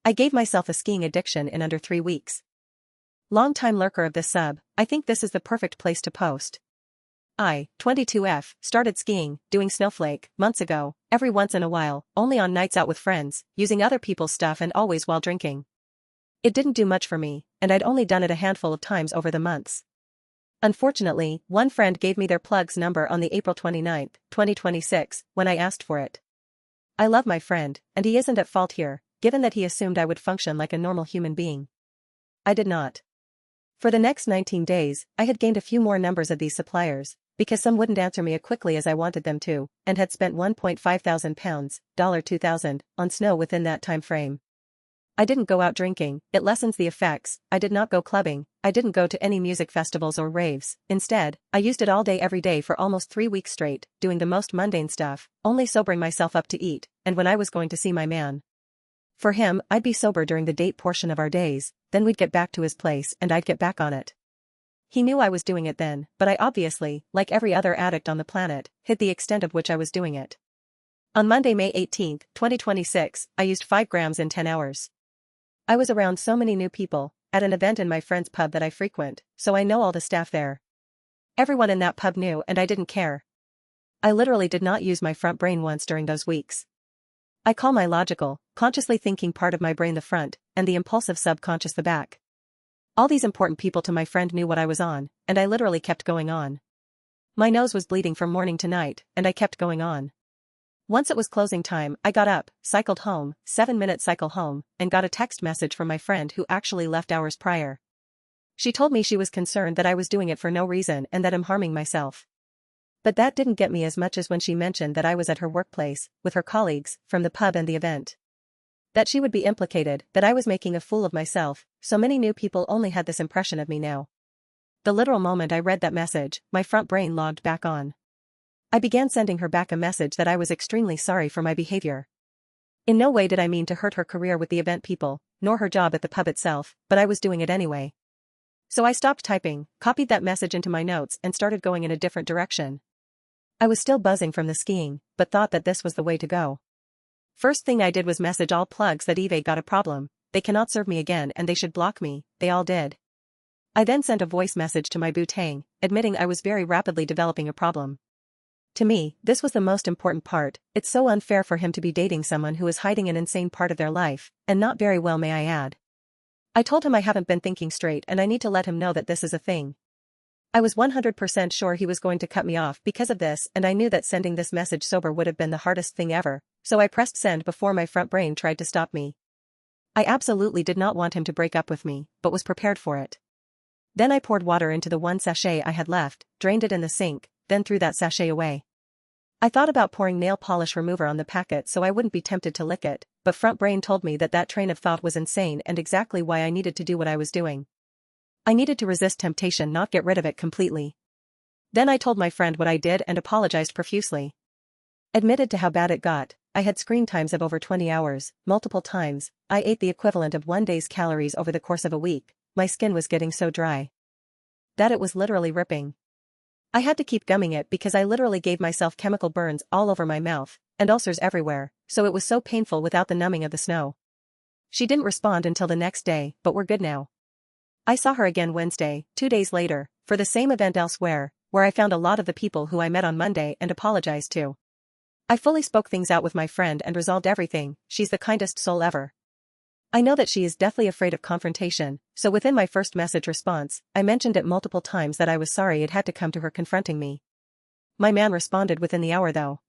I gave myself a skiing addiction in under 3 weeks. Long-time lurker of this sub, I think this is the perfect place to post. I, 22F, started skiing, doing snowflake, months ago, every once in a while, only on nights out with friends, using other people's stuff and always while drinking. It didn't do much for me, and I'd only done it a handful of times over the months. Unfortunately, one friend gave me their plug's number on the April 29, 2026, when I asked for it. I love my friend, and he isn't at fault here, given that he assumed I would function like a normal human being. I did not. For the next 19 days, I had gained a few more numbers of these suppliers, because some wouldn't answer me as quickly as I wanted them to, and had spent £1,500, $2,000, on snow within that time frame. I didn't go out drinking, it lessens the effects, I did not go clubbing, I didn't go to any music festivals or raves, instead, I used it all day every day for almost 3 weeks straight, doing the most mundane stuff, only sobering myself up to eat, and when I was going to see my man. For him, I'd be sober during the date portion of our days, then we'd get back to his place and I'd get back on it. He knew I was doing it then, but I obviously, like every other addict on the planet, hid the extent of which I was doing it. On Monday, May 18, 2026, I used 5 grams in 10 hours. I was around so many new people, at an event in my friend's pub that I frequent, so I know all the staff there. Everyone in that pub knew and I didn't care. I literally did not use my front brain once during those weeks. I call my logical, consciously thinking part of my brain the front, and the impulsive subconscious the back. All these important people to my friend knew what I was on, and I literally kept going on. My nose was bleeding from morning to night, and I kept going on. Once it was closing time, I got up, cycled home, 7-minute cycle home, and got a text message from my friend who actually left hours prior. She told me she was concerned that I was doing it for no reason and that I'm harming myself. But that didn't get me as much as when she mentioned that I was at her workplace, with her colleagues, from the pub and the event. That she would be implicated, that I was making a fool of myself, so many new people only had this impression of me now. The literal moment I read that message, my front brain logged back on. I began sending her back a message that I was extremely sorry for my behavior. In no way did I mean to hurt her career with the event people, nor her job at the pub itself, but I was doing it anyway. So I stopped typing, copied that message into my notes and started going in a different direction. I was still buzzing from the skiing, but thought that this was the way to go. First thing I did was message all plugs that eBay got a problem, they cannot serve me again and they should block me, they all did. I then sent a voice message to my Bootang, admitting I was very rapidly developing a problem. To me, this was the most important part, it's so unfair for him to be dating someone who is hiding an insane part of their life, and not very well may I add. I told him I haven't been thinking straight and I need to let him know that this is a thing. I was 100% sure he was going to cut me off because of this and I knew that sending this message sober would have been the hardest thing ever, so I pressed send before my front brain tried to stop me. I absolutely did not want him to break up with me, but was prepared for it. Then I poured water into the 1 sachet I had left, drained it in the sink, then threw that sachet away. I thought about pouring nail polish remover on the packet so I wouldn't be tempted to lick it, but front brain told me that that train of thought was insane and exactly why I needed to do what I was doing. I needed to resist temptation, not get rid of it completely. Then I told my friend what I did and apologized profusely. Admitted to how bad it got, I had screen times of over 20 hours, multiple times, I ate the equivalent of 1 day's calories over the course of a week, my skin was getting so dry that it was literally ripping. I had to keep gumming it because I literally gave myself chemical burns all over my mouth, and ulcers everywhere, so it was so painful without the numbing of the snow. She didn't respond until the next day, but we're good now. I saw her again Wednesday, 2 days later, for the same event elsewhere, where I found a lot of the people who I met on Monday and apologized to. I fully spoke things out with my friend and resolved everything, she's the kindest soul ever. I know that she is deathly afraid of confrontation, so within my first message response, I mentioned it multiple times that I was sorry it had to come to her confronting me. My man responded within the hour though.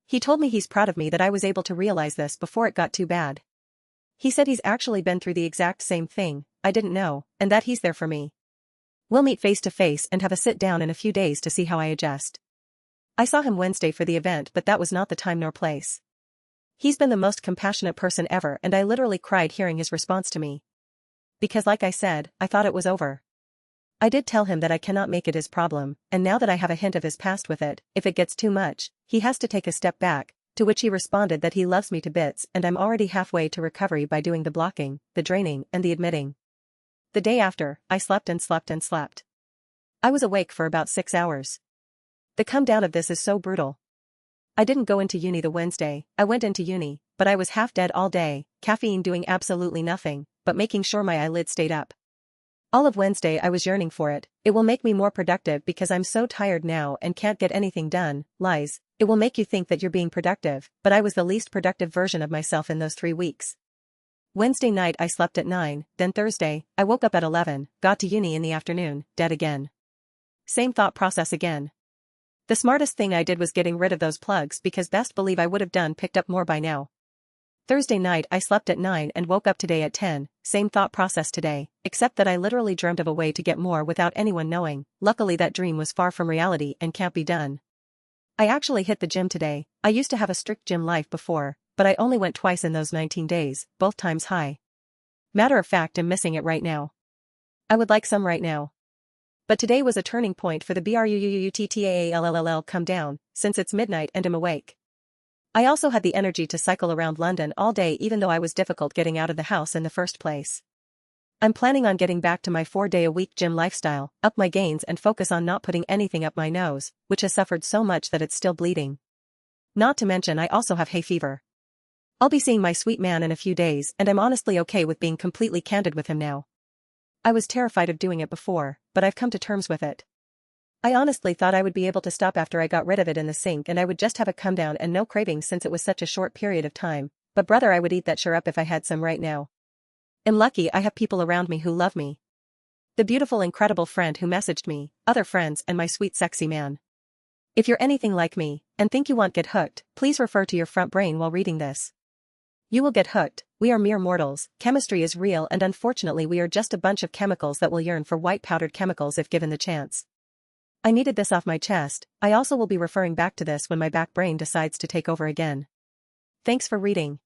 He told me he's proud of me that I was able to realize this before it got too bad. He said he's actually been through the exact same thing, I didn't know, and that he's there for me. We'll meet face to face and have a sit down in a few days to see how I adjust. I saw him Wednesday for the event, but that was not the time nor place. He's been the most compassionate person ever and I literally cried hearing his response to me. Because like I said, I thought it was over. I did tell him that I cannot make it his problem, and now that I have a hint of his past with it, if it gets too much, he has to take a step back, to which he responded that he loves me to bits and I'm already halfway to recovery by doing the blocking, the draining and the admitting. The day after, I slept and slept and slept. I was awake for about 6 hours. The come down of this is so brutal. I didn't go into uni the Wednesday, I went into uni, but I was half dead all day, caffeine doing absolutely nothing, but making sure my eyelids stayed up. All of Wednesday I was yearning for it. It will make me more productive because I'm so tired now and can't get anything done. Lies. It will make you think that you're being productive, but I was the least productive version of myself in those 3 weeks. Wednesday night I slept at 9, then Thursday, I woke up at 11, got to uni in the afternoon, dead again. Same thought process again. The smartest thing I did was getting rid of those plugs because best believe I would have picked up more by now. Thursday night I slept at 9 and woke up today at 10, same thought process today, except that I literally dreamt of a way to get more without anyone knowing. Luckily that dream was far from reality and can't be done. I actually hit the gym today. I used to have a strict gym life before, but I only went twice in those 19 days, both times high. Matter of fact I'm missing it right now. I would like some right now. But today was a turning point for the BRUUUTTAALLL come down, since it's midnight and I'm awake. I also had the energy to cycle around London all day even though I was difficult getting out of the house in the first place. I'm planning on getting back to my 4-day-a-week gym lifestyle, up my gains and focus on not putting anything up my nose, which has suffered so much that it's still bleeding. Not to mention I also have hay fever. I'll be seeing my sweet man in a few days and I'm honestly okay with being completely candid with him now. I was terrified of doing it before, but I've come to terms with it. I honestly thought I would be able to stop after I got rid of it in the sink and I would just have a come down and no cravings since it was such a short period of time, but brother I would eat that sure up if I had some right now. I'm lucky I have people around me who love me. The beautiful incredible friend who messaged me, other friends and my sweet sexy man. If you're anything like me, and think you won't get hooked, please refer to your front brain while reading this. You will get hooked. We are mere mortals, chemistry is real and unfortunately we are just a bunch of chemicals that will yearn for white powdered chemicals if given the chance. I needed this off my chest. I also will be referring back to this when my back brain decides to take over again. Thanks for reading.